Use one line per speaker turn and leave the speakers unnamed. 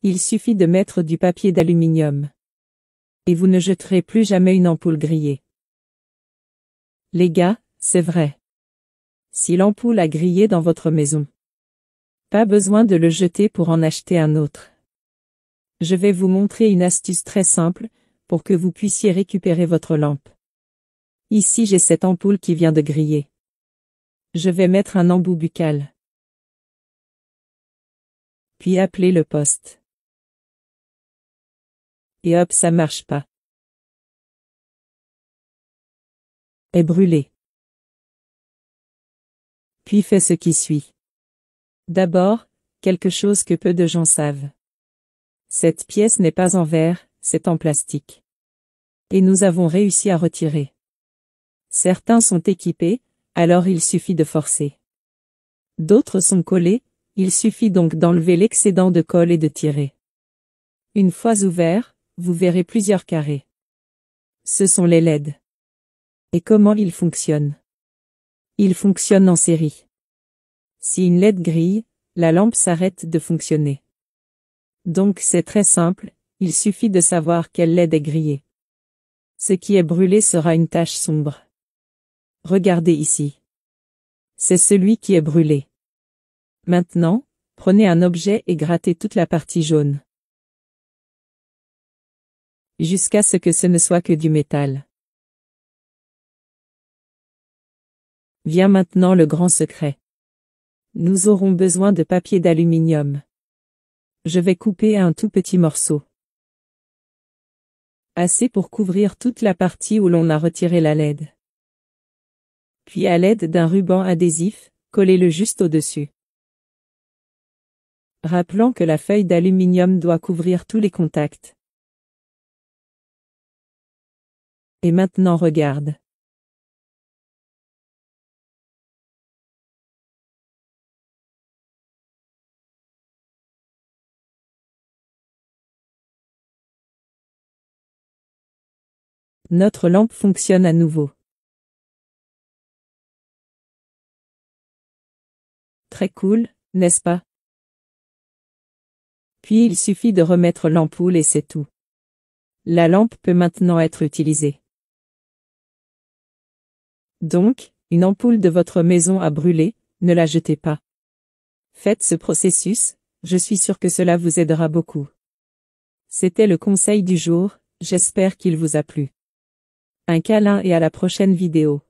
Il suffit de mettre du papier d'aluminium. Et vous ne jeterez plus jamais une ampoule grillée. Les gars, c'est vrai. Si l'ampoule a grillé dans votre maison, pas besoin de le jeter pour en acheter un autre. Je vais vous montrer une astuce très simple, pour que vous puissiez récupérer votre lampe. Ici j'ai cette ampoule qui vient de griller. Je vais mettre un embout buccal. Puis appeler le poste. Et hop, ça marche pas. Est brûlé. Puis fait ce qui suit. D'abord, quelque chose que peu de gens savent. Cette pièce n'est pas en verre, c'est en plastique. Et nous avons réussi à retirer. Certains sont équipés, alors il suffit de forcer. D'autres sont collés, il suffit donc d'enlever l'excédent de colle et de tirer. Une fois ouvert, vous verrez plusieurs carrés. Ce sont les LED. Et comment ils fonctionnent? Ils fonctionnent en série. Si une LED grille, la lampe s'arrête de fonctionner. Donc c'est très simple, il suffit de savoir quelle LED est grillée. Ce qui est brûlé sera une tache sombre. Regardez ici. C'est celui qui est brûlé. Maintenant, prenez un objet et grattez toute la partie jaune. Jusqu'à ce que ce ne soit que du métal. Vient maintenant le grand secret. Nous aurons besoin de papier d'aluminium. Je vais couper un tout petit morceau. Assez pour couvrir toute la partie où l'on a retiré la LED. Puis à l'aide d'un ruban adhésif, collez-le juste au-dessus. Rappelant que la feuille d'aluminium doit couvrir tous les contacts. Et maintenant regarde. Notre lampe fonctionne à nouveau. Très cool, n'est-ce pas? Puis il suffit de remettre l'ampoule et c'est tout. La lampe peut maintenant être utilisée. Donc, une ampoule de votre maison a brûlé, ne la jetez pas. Faites ce processus, je suis sûr que cela vous aidera beaucoup. C'était le conseil du jour, j'espère qu'il vous a plu. Un câlin et à la prochaine vidéo.